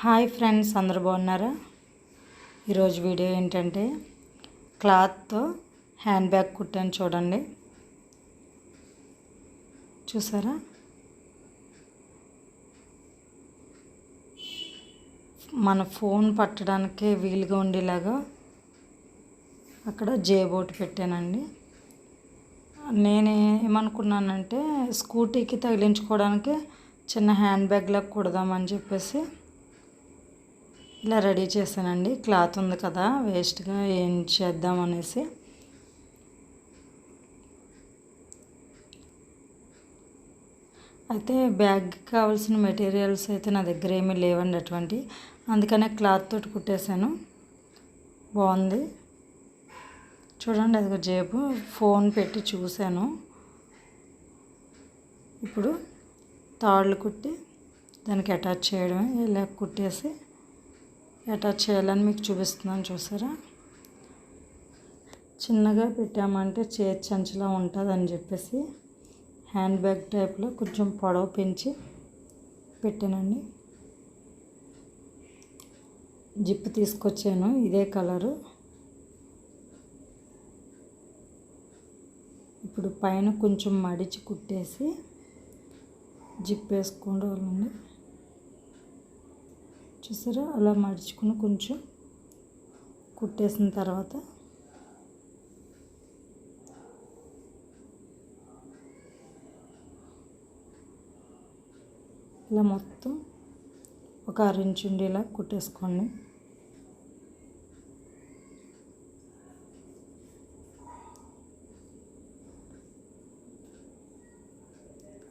Hi friends, అందరూ బాగున్నారా? ఈరోజు వీడియో ఏంటంటే క్లాత్తో హ్యాండ్ బ్యాగ్ కుట్టాను. చూడండి, చూసారా? మన ఫోన్ పట్టడానికి వీలుగా ఉండేలాగా అక్కడ జేబోట్ పెట్టానండి. నేనేమనుకున్నానంటే స్కూటీకి తగిలించుకోవడానికి చిన్న హ్యాండ్ బ్యాగ్లా కుడదామని చెప్పేసి ఇలా రెడీ చేశానండి. క్లాత్ ఉంది కదా, వేస్ట్గా ఏం చేద్దాం అనేసి. అయితే బ్యాగ్కి కావాల్సిన మెటీరియల్స్ అయితే నా దగ్గర ఏమీ లేవండి అటువంటి, అందుకనే క్లాత్ తోటి కుట్టేశాను. బాగుంది చూడండి. అదిగో జేబు, ఫోన్ పెట్టి చూశాను. ఇప్పుడు తాళ్ళు కుట్టి దానికి అటాచ్ చేయడమే. ఇలా కుట్టేసి అటాచ్ చేయాలని మీకు చూపిస్తున్నాను, చూసారా? చిన్నగా పెట్టామంటే చేతి చంచలా ఉంటుందని చెప్పేసి హ్యాండ్ బ్యాగ్ టైప్లో కొంచెం పొడవు పెంచి పెట్టానండి. జిప్ తీసుకొచ్చాను, ఇదే కలరు. ఇప్పుడు పైన కొంచెం మడిచి కుట్టేసి జిప్ వేసుకోవాలండి. చూసారా? అలా మడుచుకుని కొంచెం కుట్టేసిన తర్వాత ఇలా మొత్తం ఒక 6 ఇంచ్ ఉండేలా కుట్టేసుకోండి.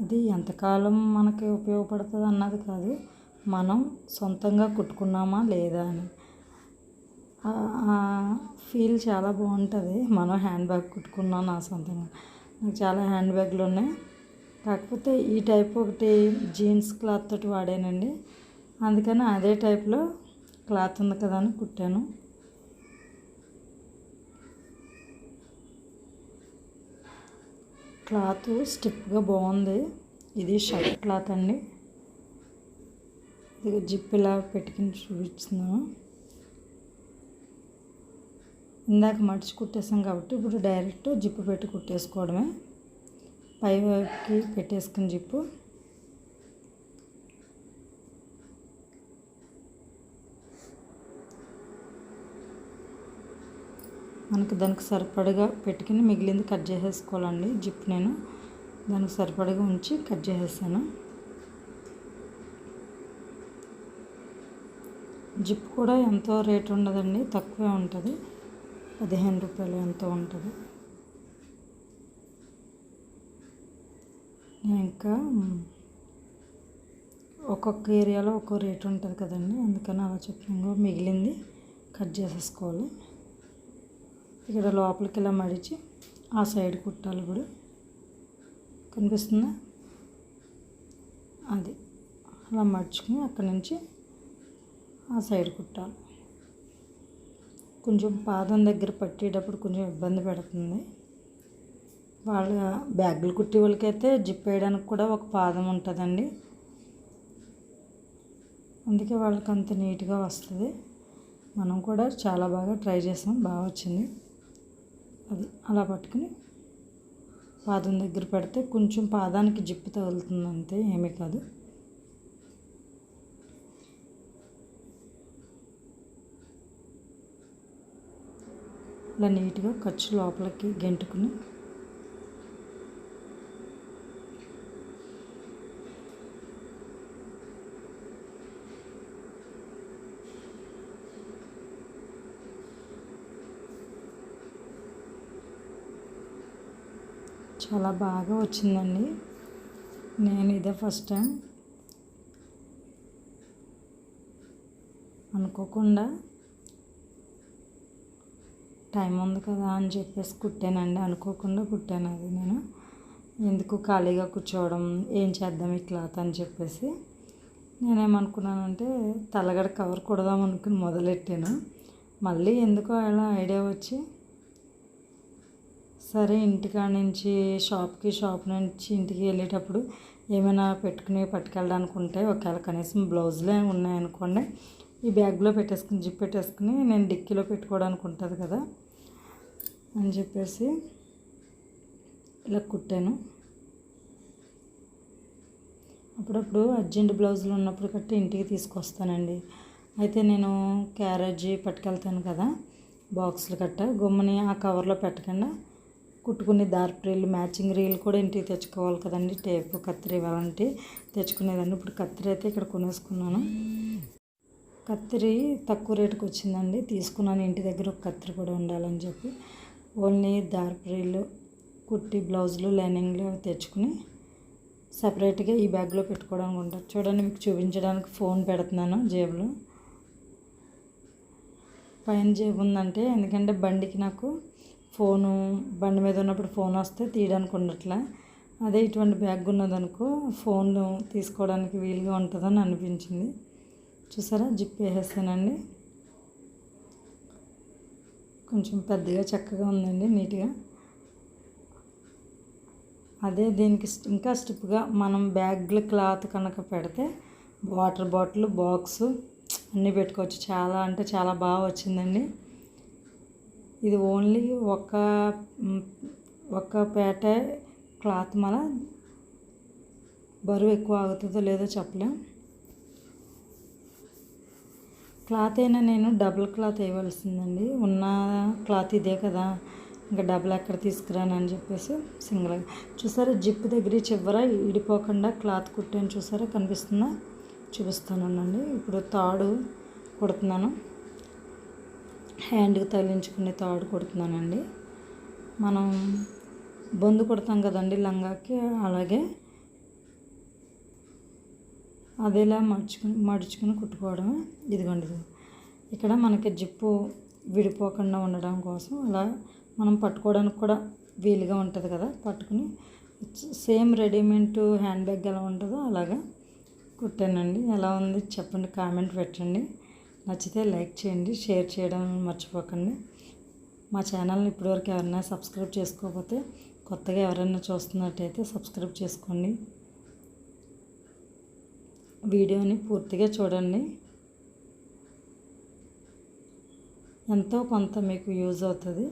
ఇది ఎంతకాలం మనకి ఉపయోగపడుతుంది అన్నది కాదు, మనం సొంతంగా కుట్టుకున్నామా లేదా అని ఫీల్ చాలా బాగుంటుంది. మనం హ్యాండ్ బ్యాగ్ కుట్టుకున్నాం నా సొంతంగా. నాకు చాలా హ్యాండ్ బ్యాగ్లు ఉన్నాయి, కాకపోతే ఈ టైప్ ఒకటి జీన్స్ క్లాత్ తోటి వాడానండి. అందుకని అదే టైప్లో క్లాత్ ఉంది కదా అని కుట్టాను. క్లాత్ స్టిఫ్గా బాగుంది. ఇది షర్ట్ క్లాత్ అండి. ఇది జిప్ ఇలా పెట్టుకుని చూపిస్తున్నాను. ఇందాక మడిచి కుట్టేసాం కాబట్టి ఇప్పుడు డైరెక్ట్ జిప్పు పెట్టి కుట్టేసుకోవడమే. పై వైపుకి పెట్టేసుకుని జిప్పు మనకి దానికి సరిపడగా పెట్టుకుని మిగిలింది కట్ చేసేసుకోవాలండి. జిప్ నేను దానికి సరిపడగా ఉంచి కట్ చేసేసాను. జిప్ కూడా ఎంతో రేట్ ఉండదండి, తక్కువే ఉంటుంది. 15 రూపాయలు ఎంతో ఉంటుంది. నేను ఇంకా ఒక్కొక్క ఏరియాలో ఒక్కో రేటు ఉంటుంది కదండి, అందుకని అలా చెప్పిన మిగిలింది కట్ చేసేసుకోవాలి. ఇక్కడ లోపలికి ఇలా మడిచి ఆ సైడ్ కుట్టాలి. ఇప్పుడు కనిపిస్తుందా? అది అలా మడుచుకుని అక్కడి నుంచి ఆ సైడ్ కుట్టాలి. కొంచెం పాదం దగ్గర పట్టేటప్పుడు కొంచెం ఇబ్బంది పెడుతుంది. వాళ్ళ బ్యాగులు కుట్టే వాళ్ళకైతే జిప్ వేయడానికి కూడా ఒక పాదం ఉంటుందండి, అందుకే వాళ్ళకి అంత నీట్గా వస్తుంది. మనం కూడా చాలా బాగా ట్రై చేసాం, బాగా వచ్చింది. అది అలా పట్టుకుని పాదం దగ్గర పెడితే కొంచెం పాదానికి జిప్పు తగులుతుంది, అంతే, ఏమీ కాదు. ఇలా నీట్గా ఖర్చు లోపలికి గెంటుకుని చాలా బాగా వచ్చిందండి. నేను ఇదే ఫస్ట్ టైం అనుకోకుండా టైం ఉంది కదా అని చెప్పేసి కుట్టానండి. అనుకోకుండా కుట్టాను. అది నేను ఎందుకు ఖాళీగా కూర్చోవడం, ఏం చేద్దాం ఈ క్లాత్ అని చెప్పేసి నేనేమనుకున్నానంటే తలగడ కవర్ కుడదాం అనుకుని మొదలెట్టాను. మళ్ళీ ఎందుకో అలా ఐడియా వచ్చి సరే ఇంటికాడ నుంచి షాప్ నుంచి ఇంటికి వెళ్ళేటప్పుడు ఏమైనా పెట్టుకుని పట్టుకెళ్ళడానికి ఉంటే ఒకవేళ కనీసం బ్లౌజులే ఉన్నాయనుకోండి ఈ బ్యాగ్లో పెట్టేసుకుని జిప్ పెట్టేసుకుని నేను డిక్కీలో పెట్టుకోవడానికి ఉంటుంది కదా అని చెప్పేసి ఇలా కుట్టాను. అప్పుడప్పుడు అర్జెంట్ బ్లౌజులు ఉన్నప్పుడు కట్టి ఇంటికి తీసుకొస్తానండి. అయితే నేను క్యారేజీ పట్టుకెళ్తాను కదా బాక్సులు కట్ట గమ్ముని ఆ కవర్లో పెట్టకుండా కుట్టుకునే దార్పు రీల్ మ్యాచింగ్ రీల్ కూడా ఇంటికి తెచ్చుకోవాలి కదండి. టేపు కత్తిరి ఇవ్వాలంటే తెచ్చుకునేదాన్ని. ఇప్పుడు కత్తిరి అయితే ఇక్కడ కొనేసుకున్నాను. కత్తిరి తక్కువ రేటుకి వచ్చిందండి, తీసుకున్నాను. ఇంటి దగ్గర ఒక కత్తిరి కూడా ఉండాలని చెప్పి ఓన్లీ దార్పు రీల్ కుట్టి బ్లౌజులు లైనింగ్లు తెచ్చుకుని సపరేట్గా ఈ బ్యాగ్లో పెట్టుకోవడానికి ఉంటుంది. చూడండి, మీకు చూపించడానికి ఫోన్ పెడుతున్నాను జేబులో. పైన జేబు ఉందంటే ఎందుకంటే బండికి నాకు ఫోను బండి మీద ఉన్నప్పుడు ఫోన్ వస్తే తీయడానికి ఉండట్లే. అదే ఇటువంటి బ్యాగ్ ఉన్నదనుకో ఫోన్ తీసుకోవడానికి వీలుగా ఉంటుందని అనిపించింది. చూసారా, జిప్ వేసేసానండి. కొంచెం పెద్దగా చక్కగా ఉందండి, నీట్గా. అదే దీనికి ఇంకా స్టిప్గా మనం బ్యాగ్ల క్లాత్ కనుక పెడితే వాటర్ బాటిల్ బాక్సు అన్నీ పెట్టుకోవచ్చు. చాలా అంటే చాలా బాగా వచ్చిందండి. ఇది ఓన్లీ ఒక పేట క్లాత్ మళ్ళా బరువు ఎక్కువ ఆగుతుందో లేదో చెప్పలేం. క్లాత్ అయినా నేను డబుల్ క్లాత్ వేయవలసిందండి. ఉన్న క్లాత్ ఇదే కదా, ఇంకా డబుల్ ఎక్కడ తీసుకురానని చెప్పేసి సింగిల్గా. చూసారా, జిప్ దగ్గర చివర ఇడిపోకుండా క్లాత్ కుట్టాను. చూసారా, కనిపిస్తుందా? చూపిస్తానండి. ఇప్పుడు తాడు కుడుతున్నాను. హ్యాండ్కి తగిలించుకునే తాడు కుడుతున్నానండి. మనం బొందు కుడతాం కదండి లంగాకి, అలాగే అదేలా మడుచుకుని కుట్టుకోవడమే. ఇదిగోండి, ఇక్కడ మనకి జిప్పు విడిపోకుండా ఉండడం కోసం అలా మనం పట్టుకోవడానికి కూడా వీలుగా ఉంటుంది కదా, పట్టుకుని సేమ్ రెడీమేడ్ హ్యాండ్ బ్యాగ్ ఎలా ఉంటుందో అలాగా కుట్టానండి. ఎలా ఉంది చెప్పండి, కామెంట్ పెట్టండి. నచ్చితే లైక్ చేయండి, షేర్ చేయడం మర్చిపోకండి. మా ఛానల్ని ఇప్పటివరకు ఎవరైనా సబ్స్క్రైబ్ చేసుకోకపోతే కొత్తగా ఎవరైనా చూస్తున్నట్టయితే సబ్స్క్రైబ్ చేసుకోండి. వీడియోని పూర్తిగా చూడండి, ఎంతో కొంత మీకు యూజ్ అవుతుంది.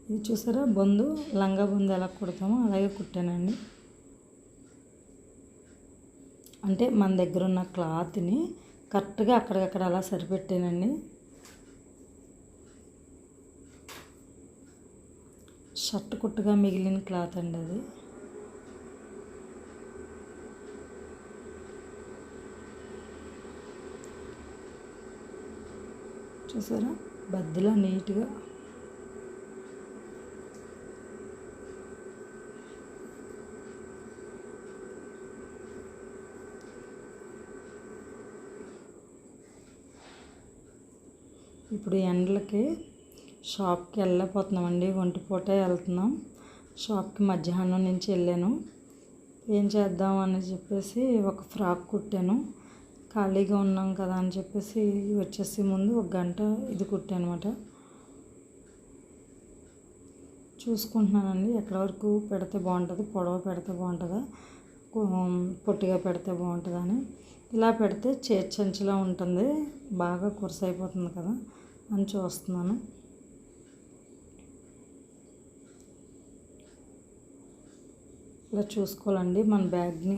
ఇది చూసారా, బొందు లంగా బొందు ఎలా కుడతామో అలాగే కుట్టానండి. అంటే మన దగ్గర ఉన్న క్లాత్ని కరెక్ట్గా అక్కడికక్కడ అలా సరిపెట్టానండి. షర్ట్ కుట్టుగా మిగిలిన క్లాత్ అండి అది. చూసారా, బద్దలా నీట్గా. ఇప్పుడు ఎండలకి షాప్కి వెళ్ళలేకపోతున్నామండి, ఒంటిపూట వెళ్తున్నాం. షాప్కి మధ్యాహ్నం నుంచి వెళ్ళాను. ఏం చేద్దాం అని చెప్పేసి ఒక ఫ్రాక్ కుట్టాను. ఖాళీగా ఉన్నాం కదా అని చెప్పేసి వచ్చేసి ముందు ఒక గంట ఇది కుట్టాను అనమాట. చూసుకుంటున్నానండి ఎక్కడి వరకు పెడితే బాగుంటుంది, పొడవ పెడితే బాగుంటుందా, పొట్టిగా పెడితే బాగుంటుందా అని. ఇలా పెడితే చేర్చంచులా ఉంటుంది, బాగా కుర్స అయిపోతుంది కదా అని చూస్తున్నాను. ఇలా చూసుకోవాలండి. మన బ్యాగ్ని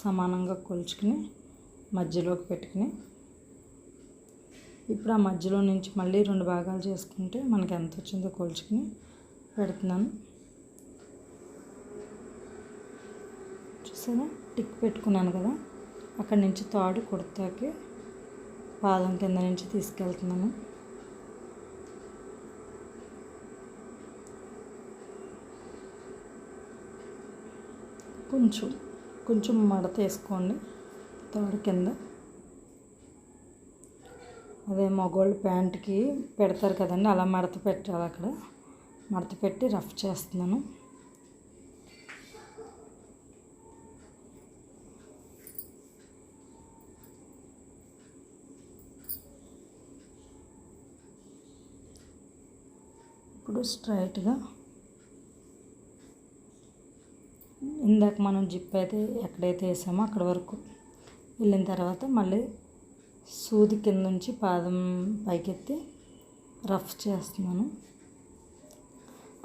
సమానంగా కొలుచుకుని మధ్యలోకి పెట్టుకుని ఇప్పుడు ఆ మధ్యలో నుంచి మళ్ళీ 2 భాగాలు చేసుకుంటే మనకి ఎంత వచ్చిందో కొలుచుకుని పెడుతున్నాను. చూసారా, టిక్ పెట్టుకున్నాను కదా, అక్కడి నుంచి తాడు కుర్తాకి పాదం కింద నుంచి తీసుకెళ్తున్నాను. కొంచెం మడత వేసుకోండి తాడు కింద. అదే మగవాళ్ళు ప్యాంట్కి పెడతారు కదండి, అలా మడత పెట్టాలి. అక్కడ మడత పెట్టి రఫ్ చేస్తున్నాను. ఇప్పుడు స్ట్రైట్గా ఇందాక మనం జిప్ అయితే ఎక్కడైతే వేసామో అక్కడ వరకు వెళ్ళిన తర్వాత మళ్ళీ సూది కింద నుంచి పాదం పైకెత్తి రఫ్ చేస్తున్నాను.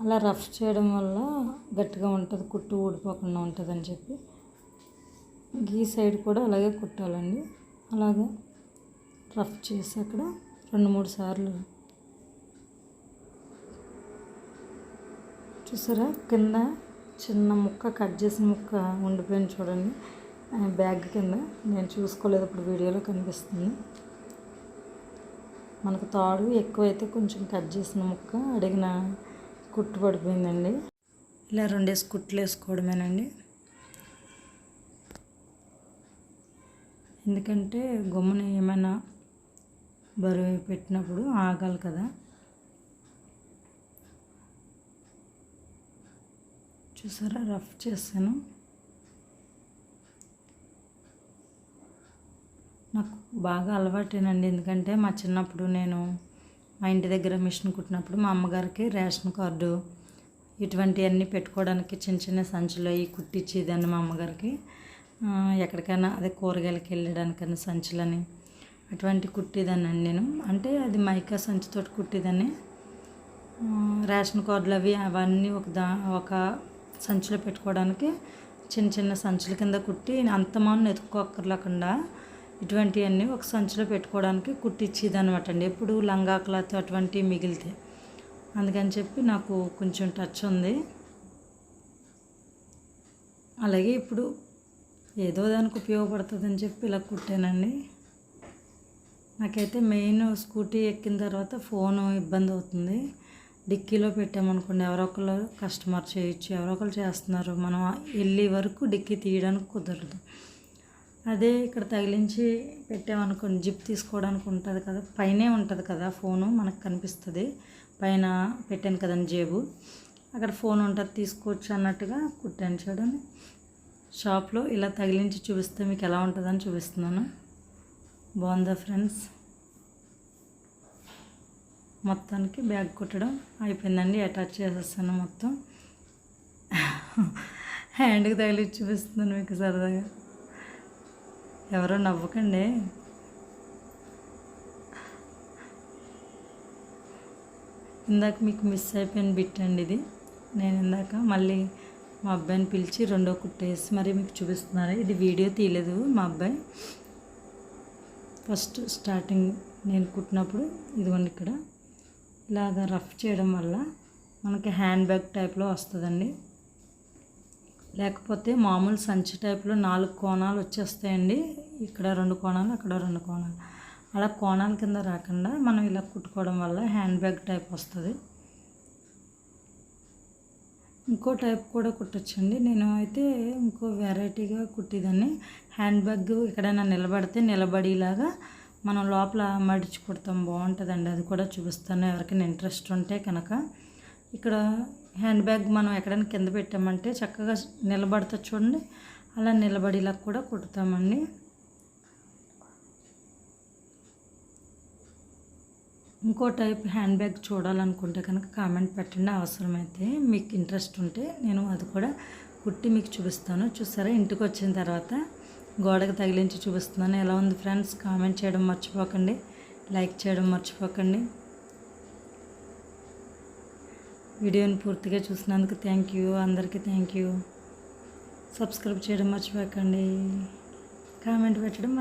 అలా రఫ్ చేయడం వల్ల గట్టిగా ఉంటుంది, కుట్టు ఊడిపోకుండా ఉంటుందని చెప్పి ఈ సైడ్ కూడా అలాగే కుట్టాలండి. అలాగే రఫ్ చేసి అక్కడ 2-3 సార్లు చూసారా, కింద చిన్న ముక్క కట్ చేసిన ముక్క ఉండిపోయింది చూడండి బ్యాగ్ కింద. నేను చూసుకోలేదు, ఇప్పుడు వీడియోలో కనిపిస్తుంది. మనకు తాడు ఎక్కువైతే కొంచెం కట్ చేసిన ముక్క అడిగిన కుట్టు పడిపోయిందండి. ఇలా 2 కుట్లు వేసుకోవడమేనండి. ఎందుకంటే గమ్మున ఏమైనా బరువు పెట్టినప్పుడు ఆగాలి కదా. చూసారా, రఫ్ చేశాను. నాకు బాగా అలవాటేనండి, ఎందుకంటే మా చిన్నప్పుడు నేను మా ఇంటి దగ్గర మిషన్ కుట్టినప్పుడు మా అమ్మగారికి రేషన్ కార్డు ఇటువంటివన్నీ పెట్టుకోవడానికి చిన్న చిన్న సంచులు అవి కుట్టించేదాన్ని మా అమ్మగారికి. ఎక్కడికైనా అదే కూరగాయలకి వెళ్ళడానికన్నా సంచులని అటువంటి కుట్టేదాన్ని అండి నేను. అంటే అది మైకా సంచితో కుట్టేదాన్ని. రేషన్ కార్డులు అవన్నీ ఒక సంచిలో పెట్టుకోవడానికి చిన్న చిన్న సంచుల కింద కుట్టి అంతమాను ఎత్తుక్కోక్కర్లేకుండా ఇటువంటివన్నీ ఒక సంచిలో పెట్టుకోవడానికి కుట్టించేది అనమాట అండి. ఎప్పుడు లంగా క్లాత్ అటువంటివి మిగిలితే, అందుకని చెప్పి నాకు కొంచెం టచ్ ఉంది. అలాగే ఇప్పుడు ఏదో దానికి ఉపయోగపడుతుందని చెప్పి ఇలా కుట్టానండి. నాకైతే మెయిన్ స్కూటీ ఎక్కిన తర్వాత ఫోను ఇబ్బంది అవుతుంది. డిక్కీలో పెట్టామనుకోండి, ఎవరో ఒకరు కస్టమర్ చేయొచ్చు, ఎవరో ఒకరు చేస్తున్నారు, మనం వెళ్ళే వరకు డిక్కీ తీయడానికి కుదరదు. అదే ఇక్కడ తగిలించి పెట్టామనుకోండి, జిప్ తీసుకోవడానికి ఉంటుంది కదా, పైనే ఉంటుంది కదా ఫోను, మనకు కనిపిస్తుంది. పైన పెట్టాను కదండి జేబు, అక్కడ ఫోన్ ఉంటుంది, తీసుకోవచ్చు అన్నట్టుగా కుట్టాను చూడండి. షాప్లో ఇలా తగిలించి చూపిస్తే మీకు ఎలా ఉంటుందని చూపిస్తున్నాను. బాగుందా ఫ్రెండ్స్? మొత్తానికి బ్యాగ్ కుట్టడం అయిపోయిందండి. అటాచ్ చేసేస్తాను మొత్తం. హ్యాండ్కి తగిలించి చూపిస్తున్నాను మీకు సరదాగా. ఎవరో నవ్వకండి. ఇందాక మీకు మిస్ అయిపోయిన బిట్ అండి ఇది. నేను ఇందాక మళ్ళీ మా అబ్బాయిని పిలిచి 2వ కుట్టేసి మరి మీకు చూపిస్తున్నారు. ఇది వీడియో తీయలేదు మా అబ్బాయి. ఫస్ట్ స్టార్టింగ్ నేను కుట్టినప్పుడు ఇదిగోండి ఇక్కడ ఇలాగ రఫ్ చేయడం వల్ల మనకి హ్యాండ్ బ్యాగ్ టైప్లో వస్తుందండి. లేకపోతే మామూలు సంచి టైప్లో 4 కోణాలు వచ్చేస్తాయండి. ఇక్కడ 2 కోణాలు, అక్కడ 2 కోణాలు. అలా కోణాల కింద రాకుండా మనం ఇలా కుట్టుకోవడం వల్ల హ్యాండ్ బ్యాగ్ టైప్ వస్తుంది. ఇంకో టైప్ కూడా కుట్టచ్చండి. నేను అయితే ఇంకో వెరైటీగా కుట్టేదాన్ని. హ్యాండ్ బ్యాగ్ ఎక్కడైనా నిలబడితే నిలబడేలాగా మనం లోపల మడిచి కుడతాం, బాగుంటుందండి. అది కూడా చూపిస్తాను ఎవరికైనా ఇంట్రెస్ట్ ఉంటే కనుక. ఇక్కడ హ్యాండ్ బ్యాగ్ మనం ఎక్కడైనా కింద పెట్టామంటే చక్కగా నిలబడతా చూడండి, అలా నిలబడేలా కూడా కుడతామండి. ఇంకో టైప్ హ్యాండ్ బ్యాగ్ చూడాలనుకుంటే కనుక కామెంట్ పెట్టండి. అవసరమైతే మీకు ఇంట్రెస్ట్ ఉంటే నేను అది కూడా కుట్టి మీకు చూపిస్తాను. చూసారా, ఇంటికి వచ్చిన తర్వాత గోడకు తగిలించి చూపిస్తున్నాను. ఎలా ఉంది ఫ్రెండ్స్? కామెంట్ చేయడం మర్చిపోకండి, లైక్ చేయడం మర్చిపోకండి. వీడియోని పూర్తిగా చూసినందుకు థ్యాంక్ యూ, అందరికీ థ్యాంక్ యూ. సబ్స్క్రైబ్ చేయడం మర్చిపోకండి, కామెంట్ పెట్టడం